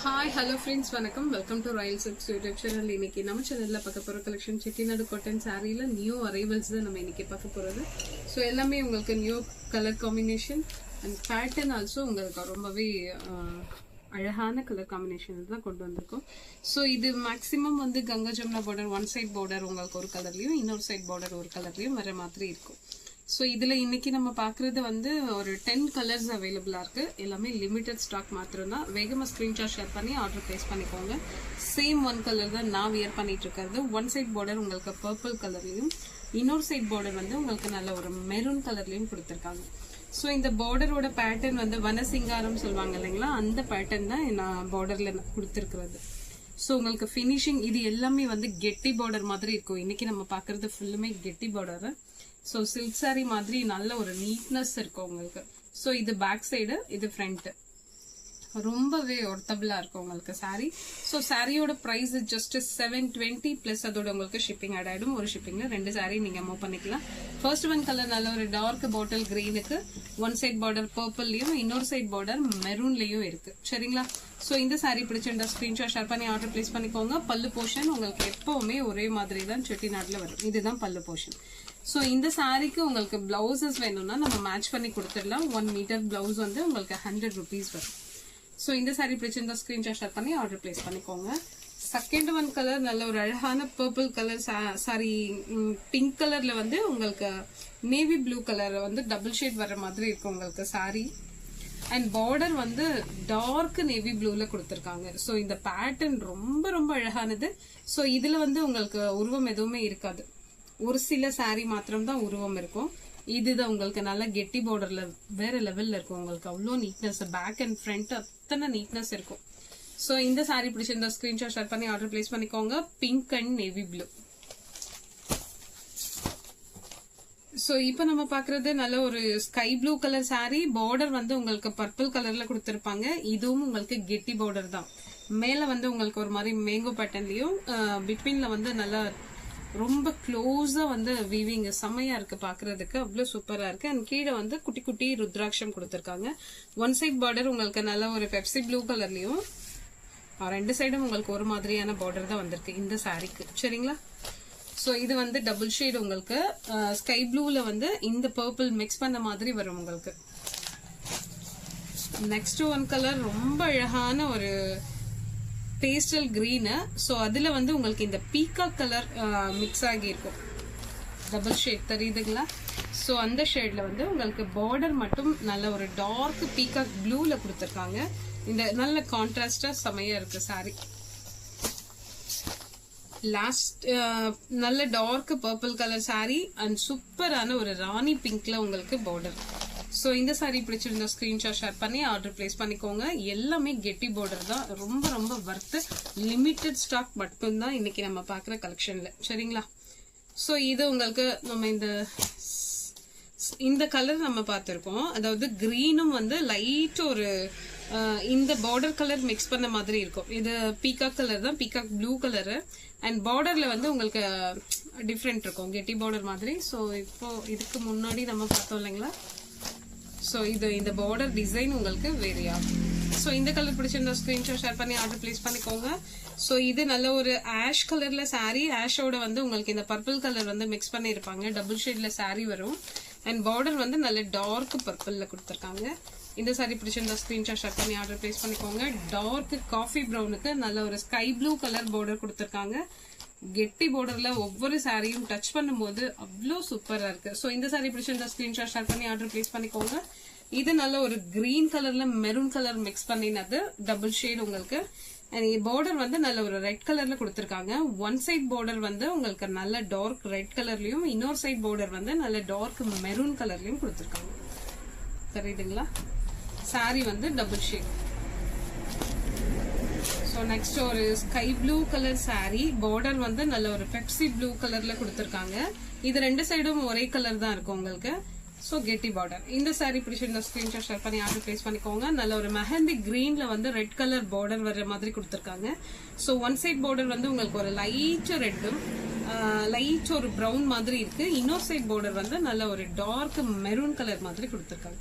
Hi hello friends, வணக்கம். Welcome to Royal Silks YouTube channel. இன்னைக்கு நம்ம சேனல்ல பார்க்க போற கலெக்ஷன் செட்டிநாடு காட்டன் சாரீல நியூ அரைவல்ஸ் தான் நம்ம இன்னைக்கு பார்க்க போறது. ஸோ எல்லாமே உங்களுக்கு new colour combination and pattern also உங்களுக்கு ரொம்பவே அழகான கலர் காம்பினேஷன் தான் கொண்டு வந்திருக்கோம். ஸோ இது மேக்ஸிமம் வந்து Ganga Jamuna border, one side border உங்களுக்கு ஒரு கலர்லயும், இன்னொரு சைட் பார்டர் ஒரு கலர்லயும் வர மாதிரி இருக்கும். ஸோ இதுல இன்னைக்கு நம்ம பாக்குறது வந்து ஒரு 10 கலர்ஸ் அவைலபிளா இருக்கு. எல்லாமே லிமிடெட் ஸ்டாக் மாத்திரம் தான். வேகமா ஸ்கிரீன்ஷாட் ஷேர் பண்ணி ஆர்டர் பிளேஸ் பண்ணிக்கோங்க. சேம் ஒன் கலர் தான் நான் வியர் பண்ணிட்டு இருக்கிறது. ஒன் சைட் பார்டர் உங்களுக்கு பர்பிள் கலர்லயும், இன்னொரு சைட் பார்டர் வந்து உங்களுக்கு நல்ல ஒரு மெரூன் கலர்லயும் கொடுத்திருக்காங்க. ஸோ இந்த பார்டரோட பேட்டர்ன் வந்து வனசிங்காரம் சொல்லுவாங்க இல்லைங்களா, அந்த பேட்டர்ன் தான் நான் பார்டர்ல கொடுத்திருக்கிறது. ஸோ உங்களுக்கு ஃபினிஷிங் இது எல்லாமே வந்து கெட்டி பார்டர் மாதிரி இருக்கும். இன்னைக்கு நம்ம பாக்குறது ஃபுல்லுமே கெட்டி பார்டர். ஸோ சில்க் சாரி மாதிரி நல்ல ஒரு நீட்னஸ் இருக்கும் உங்களுக்கு. ஸோ இது பேக் சைடு, இது ஃப்ரண்ட். ரொம்பவே ஒர்த்தபிளா இருக்கும் உங்களுக்கு சாரி. ஸோ சாரியோட பிரைஸ் ஜஸ்ட் 720 பிளஸ் அதோட உங்களுக்கு ஷிப்பிங் ஆட் ஆயிடும். ஒரு ஷிப்பிங்ல 2 சாரி நீங்க மூவ் பண்ணிக்கலாம். ஃபர்ஸ்ட் ஒன் கலர் நல்ல ஒரு டார்க் பாட்டில் கிரீனுக்கு ஒன் சைட் பார்டர் பர்பிள்லயும், இன்னொரு சைட் பார்டர் மெரூன்லயும் இருக்கு. சரிங்களா? ஸோ இந்த சாரி பிடிச்சிருந்தா ஸ்கிரீன்ஷாட் ஷேர் பண்ணி ஆர்டர் பிளேஸ் பண்ணிக்கோங்க. பல்லு போர்ஷன் உங்களுக்கு எப்பவுமே ஒரே மாதிரி தான் செட்டிநாட்டுல வரும். இதுதான் பல்லு போர்ஷன். ஸோ இந்த சாரிக்கு உங்களுக்கு பிளவுசஸ் வேணும்னா நம்ம மேட்ச் பண்ணி கொடுத்துடலாம். 1 மீட்டர் பிளவுஸ் வந்து உங்களுக்கு 100 rupees வரும். ஸோ இந்த சாரி பிடிச்சிருந்தா ஸ்கிரீன்ஷாட் ஷேர் பண்ணி ஆர்டர் பிளேஸ் பண்ணிக்கோங்க. செகண்ட் ஒன் கலர் நல்ல ஒரு அழகான பர்பிள் கலர் சாரி, பிங்க் கலர்ல வந்து உங்களுக்கு நேவி ப்ளூ கலர் வந்து டபுள் ஷேட் வர மாதிரி இருக்கும் உங்களுக்கு சாரி. அண்ட் பார்டர் வந்து டார்க் நேவி ப்ளூல கொடுத்திருக்காங்க. ஸோ இந்த பேட்டர்ன் ரொம்ப ரொம்ப அழகானது. ஸோ இதுல வந்து உங்களுக்கு உருவம் எதுவுமே இருக்காது. ஒரு சில சாரி மாத்திரம் தான் உருவம் இருக்கும். இதுதான் உங்களுக்கு நல்ல கெட்டி பார்டர்ல வேற லெவல்ல இருக்கும். உங்களுக்கு அவ்வளோ நீட்னஸ், பேக் அண்ட் ஃப்ரண்ட் அத்தனை நீட்னஸ் இருக்கும். ஸோ இந்த சாரி பிடிச்சிருந்தா ஸ்கிரீன்ஷாட் ஷேர் பண்ணி ஆர்டர் பிளேஸ் பண்ணிக்கோங்க. Pink and navy blue. So இப்போ நம்ம பாக்குறது நல்ல ஒரு sky blue colour sorry. Border வந்து உங்களுக்கு பர்பிள் கலர்ல கொடுத்திருப்பாங்க. இதுவும் உங்களுக்கு கெட்டி பார்டர் தான். மேல வந்து உங்களுக்கு ஒரு மாதிரி மேங்கோ பேட்டர்ன்லயும், பிட்வீன்ல வந்து நல்லா ரொம்ப க்ளோஸா வந்து வீவிங் செம்மையா இருக்கு பாக்குறதுக்கு. அவ்வளவு சூப்பரா இருக்கு. அண்ட் கீழே வந்து குட்டி குட்டி ருத்ராட்சம் கொடுத்திருக்காங்க. ஒன் சைட் பார்டர் உங்களுக்கு நல்ல ஒரு பெப்சி ப்ளூ கலர்லயும், 2 சைடும் உங்களுக்கு ஒரு மாதிரியான பார்டர் தான் வந்திருக்கு இந்த சாரிக்கு. சரிங்களா? சோ இது வந்து டபுள் ஷேட் உங்களுக்கு ஸ்கை ப்ளூல வந்து இந்த பர்பிள் மிக்ஸ் பண்ண மாதிரி வரும் உங்களுக்கு. நெக்ஸ்ட் ஒன் கலர் ரொம்ப அழகான ஒரு பேஸ்டல் கிரீன். ஸோ அதுல வந்து உங்களுக்கு இந்த பீகாக் கலர் மிக்ஸ் ஆகி இருக்கும். டபுள் ஷேட் தெரியுதுங்களா? ஸோ அந்த ஷேட்ல வந்து உங்களுக்கு பார்டர் மட்டும் நல்ல ஒரு டார்க் பீகாக் ப்ளூல கொடுத்துருக்காங்க. இந்த நல்ல கான்ட்ராஸ்டா செமையா இருக்கு சாரி. லாஸ்ட் நல்ல dark purple colour sari and சூப்பரான ஒரு ராணி பிங்க்ல உங்களுக்கு பார்டர். ஸோ இந்த சாரி பிடிச்சிருந்தா ஸ்கிரீன்ஷாட் ஷேர் பண்ணி ஆர்டர் பிளேஸ் பண்ணிக்கோங்க. எல்லாமே கெட்டி பார்டர் தான். ரொம்ப ரொம்ப வர்த்து. லிமிட்டெட் ஸ்டாக் மட்டும்தான் இன்னைக்கு நம்ம பாக்குற கலெக்ஷன்ல. சரிங்களா? ஸோ இது உங்களுக்கு நம்ம இந்த கலர் நம்ம பார்த்திருக்கோம். அதாவது கிரீனும் வந்து லைட் ஒரு இந்த பார்டர் கலர் மிக்ஸ் பண்ண மாதிரி இருக்கும். இது பீகாக் கலர் தான், பீகாக் ப்ளூ கலரு. அண்ட் பார்டர்ல வந்து உங்களுக்கு டிஃப்ரெண்ட் இருக்கும், கெட்டி பார்டர் மாதிரி. ஸோ இப்போ இதுக்கு முன்னாடி நம்ம பார்த்தோம் இல்லைங்களா? ஸோ இது இந்த பார்டர் டிசைன் உங்களுக்கு வேரியா. ஸோ இந்த கலர் பிடிச்சிருந்தா ஸ்கிரீன்ஷாட் ஷேர் பண்ணி ஆர்டர் பிளேஸ் பண்ணிக்கோங்க. ஸோ இது நல்ல ஒரு ஆஷ் கலர்ல சாரி. ஆஷோட வந்து உங்களுக்கு இந்த பர்பிள் கலர் வந்து மிக்ஸ் பண்ணி இருப்பாங்க. டபுள் ஷேட்ல சாரி வரும். அண்ட் பார்டர் வந்து நல்ல டார்க் பர்பிள்ல கொடுத்துருக்காங்க. இந்த சாரி பிடிச்சிருந்தா ஸ்கிரீன்ஷாட் ஷேர் பண்ணி ஆர்டர் பிளேஸ் பண்ணிக்கோங்க. டார்க் காஃபி ப்ரௌனுக்கு நல்ல ஒரு ஸ்கை ப்ளூ கலர் பார்டர் கொடுத்துருக்காங்க. கெட்டி பார்டர்ல ஒவ்வொரு சாரியும் டச் பண்ணும்போது அவ்வளோ சூப்பரா இருக்கு. ஸோ இந்த சாரி பிடிச்சிருந்தா ஸ்கிரீன்ஷாட் ஷேர் பண்ணி ஆர்டர் பிளேஸ் பண்ணிக்கோங்க. இது நல்ல ஒரு கிரீன் கலர்ல மெரூன் கலர் மிக்ஸ் பண்ணினது டபுள் ஷேட் உங்களுக்கு. பார்டர் வந்து நல்ல ஒரு ரெட் கலர்ல கொடுத்திருக்காங்க. ஒன் சைட் பார்டர் வந்து உங்களுக்கு நல்ல டார்க் ரெட் கலர்லயும், இன்னொரு சைட் பார்டர் வந்து நல்ல டார்க் மெரூன் கலர்லயும் கொடுத்திருக்காங்க. தெரியுதுங்களா? சாரி வந்து டபுள் ஷேட். ஸோ நெக்ஸ்ட் ஒரு sky blue colour sorry. Border வந்து நல்ல ஒரு பெப்சி ப்ளூ கலர்ல கொடுத்திருக்காங்க. இது 2 சைடும் ஒரே கலர் தான் இருக்கும் உங்களுக்கு. ஸோ கெட்டி பார்டர். இந்த சாரி பிடிச்சிருந்தா ஸ்கிரீன்ஷாட் ஷேர் பண்ணி ஆர்டர் பிளேஸ் பண்ணிக்கோங்க. நல்ல ஒரு மெஹந்தி கிரீன்ல வந்து ரெட் கலர் பார்டர் வர்ற மாதிரி கொடுத்திருக்காங்க. ஸோ ஒன் சைட் பார்டர் வந்து உங்களுக்கு ஒரு லைட் ரெட்டும் லைட் ஒரு ப்ரௌன் மாதிரி இருக்கு. இன்னொரு சைட் பார்டர் வந்து நல்ல ஒரு டார்க் மெரூன் கலர் மாதிரி கொடுத்திருக்காங்க.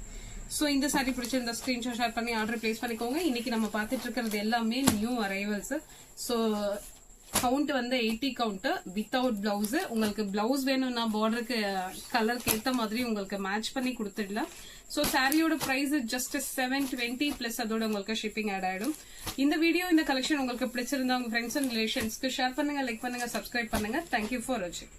சோ இந்த சாரி பிடிச்சிருந்தா ஸ்கிரீன்ஷாட் ஷேர் பண்ணி ஆர்டர் பிளேஸ் பண்ணிக்கோங்க. இன்னைக்கு நம்ம பாத்துட்டு இருக்கிறது எல்லாமே நியூ அரைவல்ஸ். சோ கவுண்ட் வந்து 80 கவுண்ட் வித்தவுட் பிளவுஸ். உங்களுக்கு பிளவுஸ் வேணும்னா பார்டருக்கு கலருக்கு ஏத்த மாதிரி உங்களுக்கு மேட்ச் பண்ணி கொடுத்துடலாம். சோ சாரியோட பிரைஸ் ஜஸ்ட் 720 பிளஸ் அதோட உங்களுக்கு ஷிப்பிங் ஆட் ஆயிடும். இந்த வீடியோ இந்த கலெக்ஷன் உங்களுக்கு பிடிச்சிருந்தா உங்க ஃப்ரெண்ட்ஸ் அண்ட் ரிலேஷன்ஸ்க்கு ஷேர் பண்ணுங்க, லைக் பண்ணுங்க, சப்ஸ்கிரைப் பண்ணுங்க. தேங்க்யூ ஃபார் வாட்சிங்.